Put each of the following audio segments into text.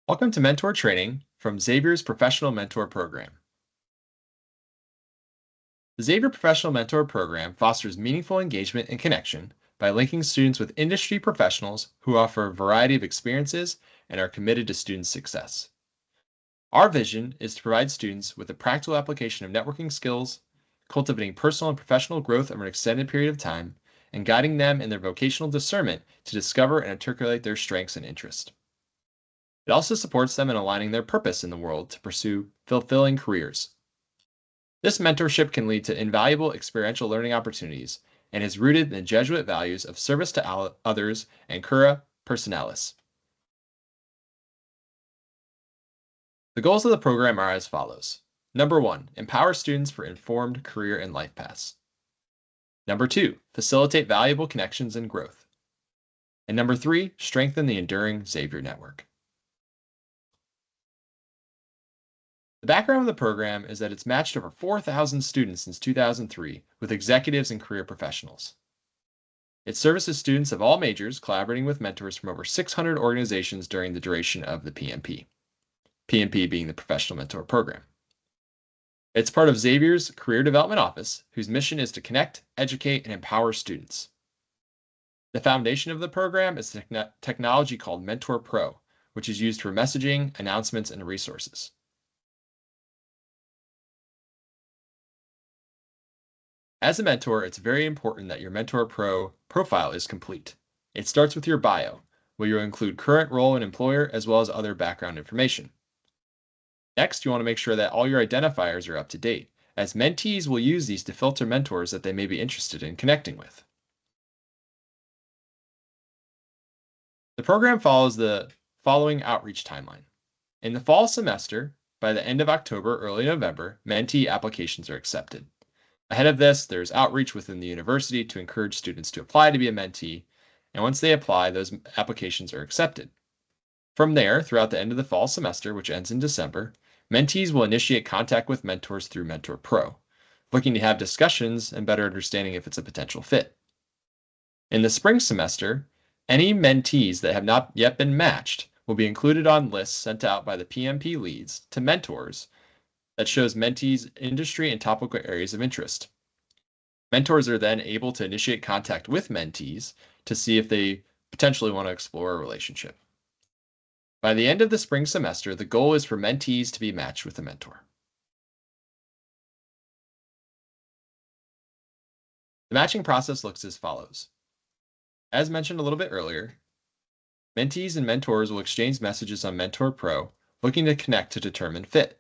Welcome to Mentor Training from Xavier's Professional Mentor Program. The Xavier Professional Mentor Program fosters meaningful engagement and connection by linking students with industry professionals who offer a variety of experiences and are committed to student success. Our vision is to provide students with a practical application of networking skills, cultivating personal and professional growth over an extended period of time, and guiding them in their vocational discernment to discover and articulate their strengths and interests. It also supports them in aligning their purpose in the world to pursue fulfilling careers. This mentorship can lead to invaluable experiential learning opportunities and is rooted in the Jesuit values of service to others and cura personalis. The goals of the program are as follows. Number 1, empower students for informed career and life paths. Number 2, facilitate valuable connections and growth. And number 3, strengthen the enduring Xavier network. The background of the program is that it's matched over 4,000 students since 2003 with executives and career professionals. It services students of all majors collaborating with mentors from over 600 organizations during the duration of the PMP. PMP being the Professional Mentor Program. It's part of Xavier's Career Development Office, whose mission is to connect, educate, and empower students. The foundation of the program is technology called MentorPRO, which is used for messaging, announcements, and resources. As a mentor, it's very important that your MentorPRO profile is complete. It starts with your bio, where you'll include current role and employer as well as other background information. Next, you want to make sure that all your identifiers are up to date, as mentees will use these to filter mentors that they may be interested in connecting with. The program follows the following outreach timeline. In the fall semester, by the end of October, early November, mentee applications are accepted. Ahead of this, there's outreach within the university to encourage students to apply to be a mentee, and once they apply, those applications are accepted. From there, throughout the end of the fall semester, which ends in December, mentees will initiate contact with mentors through MentorPRO, looking to have discussions and better understanding if it's a potential fit. In the spring semester, any mentees that have not yet been matched will be included on lists sent out by the PMP Leads to mentors that shows mentees' industry and topical areas of interest. Mentors are then able to initiate contact with mentees to see if they potentially want to explore a relationship. By the end of the spring semester, the goal is for mentees to be matched with a mentor. The matching process looks as follows. As mentioned a little bit earlier, mentees and mentors will exchange messages on MentorPRO looking to connect to determine fit.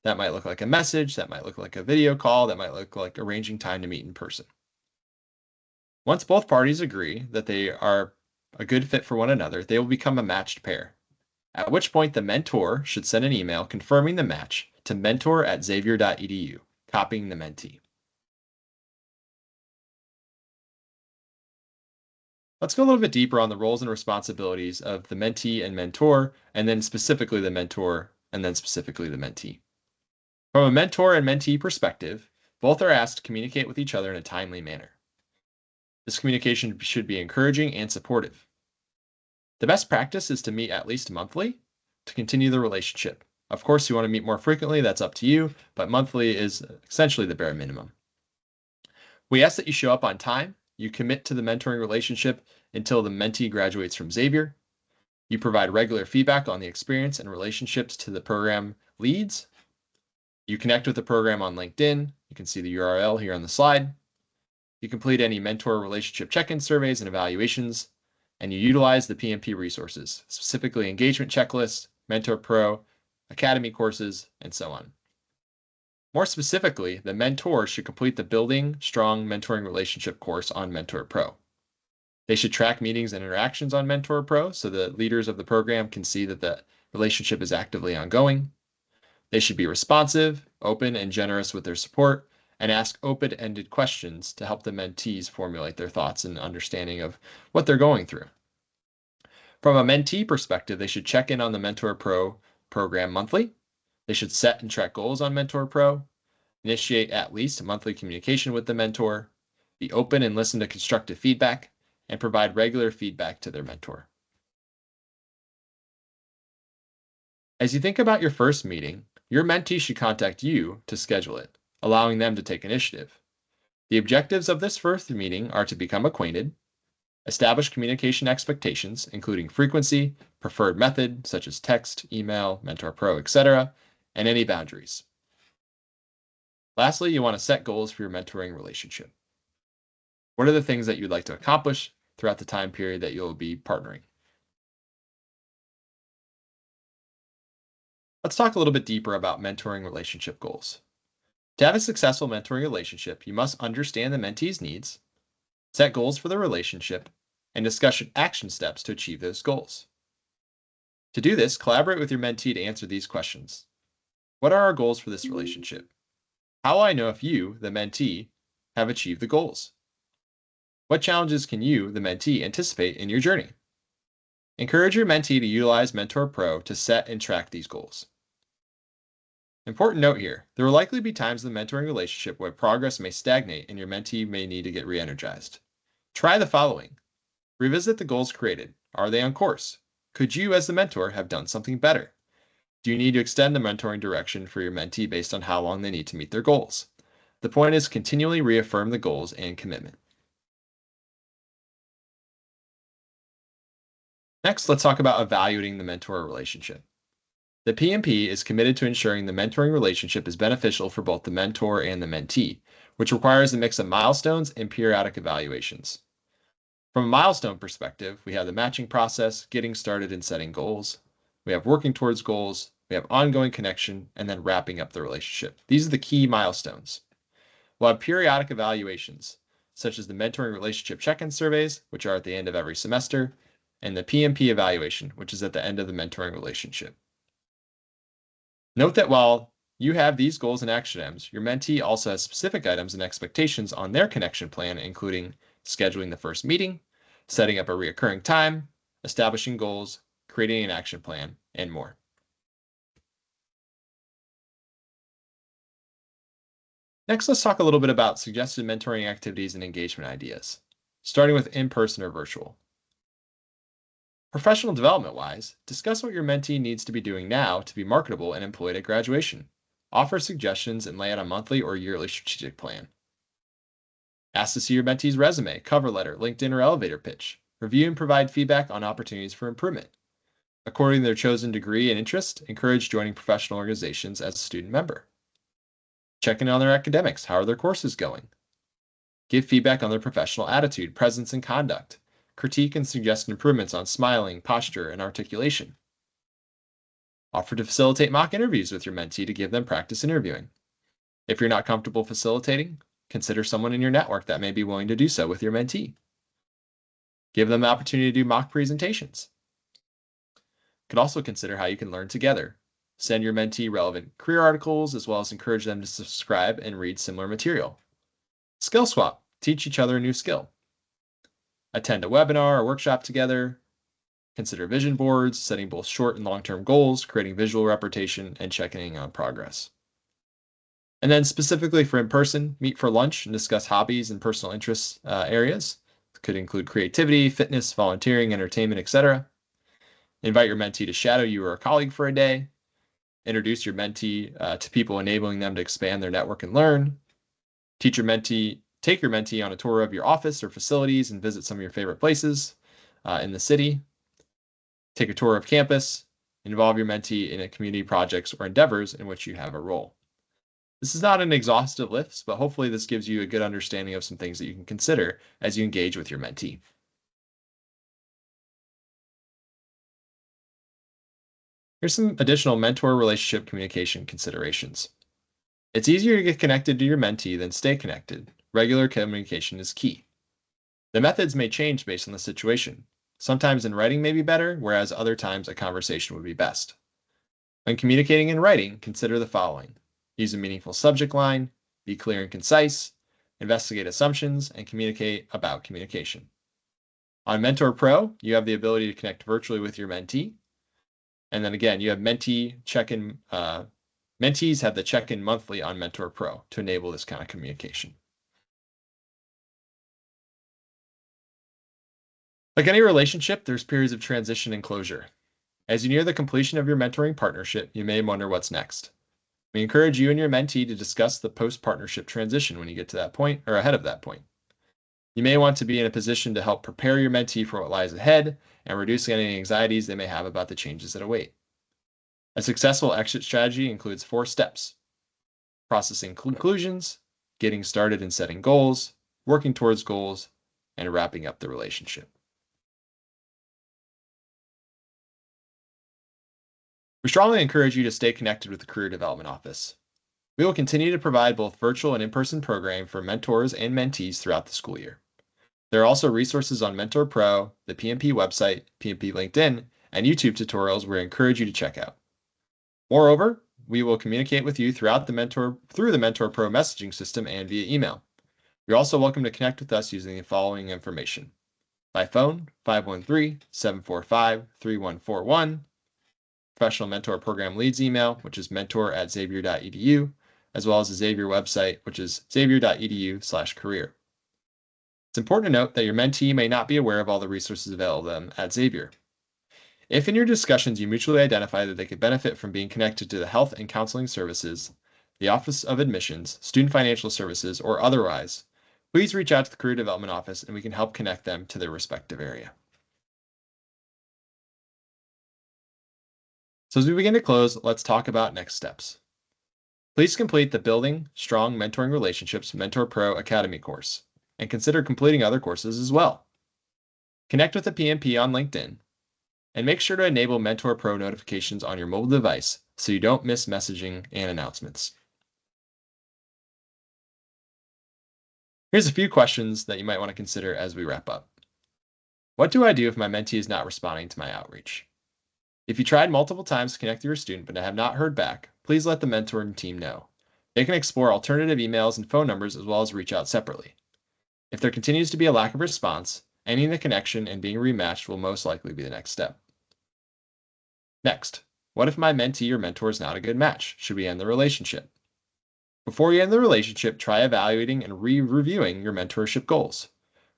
That might look like a message, that might look like a video call, that might look like arranging time to meet in person. Once both parties agree that they are a good fit for one another, they will become a matched pair, at which point the mentor should send an email confirming the match to mentor@xavier.edu, copying the mentee. Let's go a little bit deeper on the roles and responsibilities of the mentee and mentor, and then specifically the mentor, and then specifically the mentee. From a mentor and mentee perspective, both are asked to communicate with each other in a timely manner. This communication should be encouraging and supportive. The best practice is to meet at least monthly to continue the relationship. Of course, you want to meet more frequently, that's up to you, but monthly is essentially the bare minimum. We ask that you show up on time, you commit to the mentoring relationship until the mentee graduates from Xavier, you provide regular feedback on the experience and relationships to the program leads, you connect with the program on LinkedIn, you can see the URL here on the slide, you complete any mentor relationship check-in surveys and evaluations, and you utilize the PMP resources, specifically engagement checklists, MentorPRO, academy courses, and so on. More specifically, the mentor should complete the Building Strong Mentoring Relationship course on MentorPRO. They should track meetings and interactions on MentorPRO so the leaders of the program can see that the relationship is actively ongoing. They should be responsive, open, and generous with their support, and ask open-ended questions to help the mentees formulate their thoughts and understanding of what they're going through. From a mentee perspective, they should check in on the MentorPRO program monthly. They should set and track goals on MentorPRO, initiate at least monthly communication with the mentor, be open and listen to constructive feedback, and provide regular feedback to their mentor. As you think about your first meeting, your mentee should contact you to schedule it, allowing them to take initiative. The objectives of this first meeting are to become acquainted, establish communication expectations, including frequency, preferred method, such as text, email, MentorPRO, etc., and any boundaries. Lastly, you want to set goals for your mentoring relationship. What are the things that you'd like to accomplish throughout the time period that you'll be partnering? Let's talk a little bit deeper about mentoring relationship goals. To have a successful mentoring relationship, you must understand the mentee's needs, set goals for the relationship, and discuss action steps to achieve those goals. To do this, collaborate with your mentee to answer these questions. What are our goals for this relationship? How will I know if you, the mentee, have achieved the goals? What challenges can you, the mentee, anticipate in your journey? Encourage your mentee to utilize MentorPRO to set and track these goals. Important note here, there will likely be times in the mentoring relationship where progress may stagnate and your mentee may need to get re-energized. Try the following. Revisit the goals created. Are they on course? Could you, as the mentor, have done something better? Do you need to extend the mentoring direction for your mentee based on how long they need to meet their goals? The point is continually reaffirm the goals and commitment. Next, let's talk about evaluating the mentor relationship. The PMP is committed to ensuring the mentoring relationship is beneficial for both the mentor and the mentee, which requires a mix of milestones and periodic evaluations. From a milestone perspective, we have the matching process, getting started and setting goals. We have working towards goals, we have ongoing connection, and then wrapping up the relationship. These are the key milestones. We'll have periodic evaluations, such as the mentoring relationship check-in surveys, which are at the end of every semester, and the PMP evaluation, which is at the end of the mentoring relationship. Note that while you have these goals and action items, your mentee also has specific items and expectations on their connection plan, including scheduling the first meeting, setting up a recurring time, establishing goals, creating an action plan, and more. Next, let's talk a little bit about suggested mentoring activities and engagement ideas, starting with in-person or virtual. Professional development-wise, discuss what your mentee needs to be doing now to be marketable and employed at graduation. Offer suggestions and lay out a monthly or yearly strategic plan. Ask to see your mentee's resume, cover letter, LinkedIn, or elevator pitch. Review and provide feedback on opportunities for improvement. According to their chosen degree and interest, encourage joining professional organizations as a student member. Check in on their academics. How are their courses going? Give feedback on their professional attitude, presence, and conduct. Critique and suggest improvements on smiling, posture, and articulation. Offer to facilitate mock interviews with your mentee to give them practice interviewing. If you're not comfortable facilitating, consider someone in your network that may be willing to do so with your mentee. Give them the opportunity to do mock presentations. Could also consider how you can learn together. Send your mentee relevant career articles, as well as encourage them to subscribe and read similar material. Skill swap. Teach each other a new skill. Attend a webinar or workshop together. Consider vision boards, setting both short and long-term goals, creating visual representation, and checking in on progress. And then specifically for in-person, meet for lunch and discuss hobbies and personal interests areas. It could include creativity, fitness, volunteering, entertainment, etc. Invite your mentee to shadow you or a colleague for a day. Introduce your mentee to people, enabling them to expand their network and learn. Take your mentee on a tour of your office or facilities and visit some of your favorite places in the city. Take a tour of campus. Involve your mentee in community projects or endeavors in which you have a role. This is not an exhaustive list, but hopefully this gives you a good understanding of some things that you can consider as you engage with your mentee. Here's some additional mentor relationship communication considerations. It's easier to get connected to your mentee than stay connected. Regular communication is key. The methods may change based on the situation. Sometimes in writing may be better, whereas other times a conversation would be best. When communicating in writing, consider the following. Use a meaningful subject line, be clear and concise, investigate assumptions, and communicate about communication. On MentorPRO, you have the ability to connect virtually with your mentee. And then again, you have mentee check-in. Mentees have the check-in monthly on MentorPRO to enable this kind of communication. Like any relationship, there's periods of transition and closure. As you near the completion of your mentoring partnership, you may wonder what's next. We encourage you and your mentee to discuss the post-partnership transition when you get to that point or ahead of that point. You may want to be in a position to help prepare your mentee for what lies ahead and reduce any anxieties they may have about the changes that await. A successful exit strategy includes 4 steps: processing conclusions, getting started and setting goals, working towards goals, and wrapping up the relationship. We strongly encourage you to stay connected with the Career Development Office. We will continue to provide both virtual and in-person programming for mentors and mentees throughout the school year. There are also resources on MentorPRO, the PMP website, PMP LinkedIn, and YouTube tutorials we encourage you to check out. Moreover, we will communicate with you through the MentorPRO messaging system and via email. You're also welcome to connect with us using the following information: by phone, 513-745-3141, professional mentor program leads email, which is mentor@xavier.edu, as well as the Xavier website, which is xavier.edu/career. It's important to note that your mentee may not be aware of all the resources available to them at Xavier. If in your discussions you mutually identify that they could benefit from being connected to the health and counseling services, the Office of Admissions, Student Financial Services, or otherwise, please reach out to the Career Development Office and we can help connect them to their respective area. So as we begin to close, let's talk about next steps. Please complete the Building Strong Mentoring Relationships MentorPRO Academy course, and consider completing other courses as well. Connect with the PMP on LinkedIn, and make sure to enable MentorPRO notifications on your mobile device so you don't miss messaging and announcements. Here's a few questions that you might want to consider as we wrap up. What do I do if my mentee is not responding to my outreach? If you tried multiple times to connect with your student but have not heard back, please let the mentoring team know. They can explore alternative emails and phone numbers as well as reach out separately. If there continues to be a lack of response, ending the connection and being rematched will most likely be the next step. Next, what if my mentee or mentor is not a good match? Should we end the relationship? Before you end the relationship, try evaluating and reviewing your mentorship goals.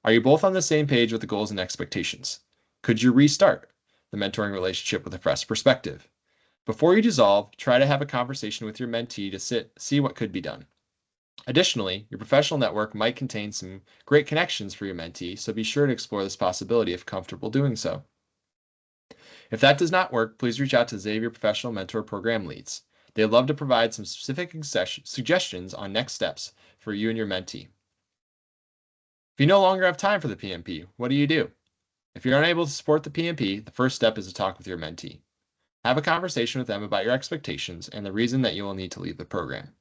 Are you both on the same page with the goals and expectations? Could you restart the mentoring relationship with a fresh perspective? Before you dissolve, try to have a conversation with your mentee to see what could be done. Additionally, your professional network might contain some great connections for your mentee, so be sure to explore this possibility if comfortable doing so. If that does not work, please reach out to Xavier Professional Mentor Program Leads. They'd love to provide some specific suggestions on next steps for you and your mentee. If you no longer have time for the PMP, what do? If you're unable to support the PMP, the first step is to talk with your mentee. Have a conversation with them about your expectations and the reason that you will need to leave the program.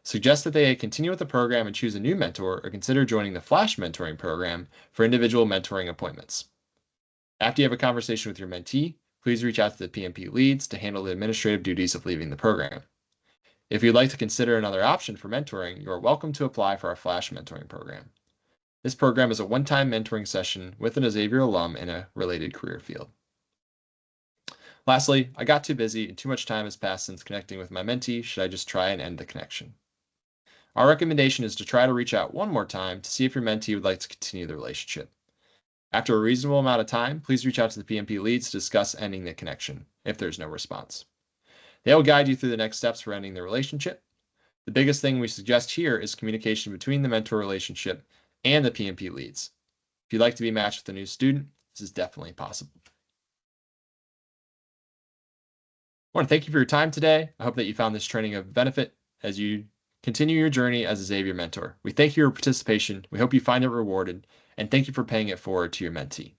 Suggest that they continue with the program and choose a new mentor, or consider joining the Flash Mentoring program for individual mentoring appointments. After you have a conversation with your mentee, please reach out to the PMP Leads to handle the administrative duties of leaving the program. If you'd like to consider another option for mentoring, you are welcome to apply for our Flash Mentoring program. This program is a one-time mentoring session with an Xavier alum in a related career field. Lastly, I got too busy and too much time has passed since connecting with my mentee. Should I just try and end the connection? Our recommendation is to try to reach out one more time to see if your mentee would like to continue the relationship. After a reasonable amount of time, please reach out to the PMP Leads to discuss ending the connection if there's no response. They will guide you through the next steps for ending the relationship. The biggest thing we suggest here is communication between the mentor relationship and the PMP Leads. If you'd like to be matched with a new student, this is definitely possible. I want to thank you for your time today. I hope that you found this training of benefit as you continue your journey as a Xavier mentor. We thank you for your participation. We hope you find it rewarded, and thank you for paying it forward to your mentee.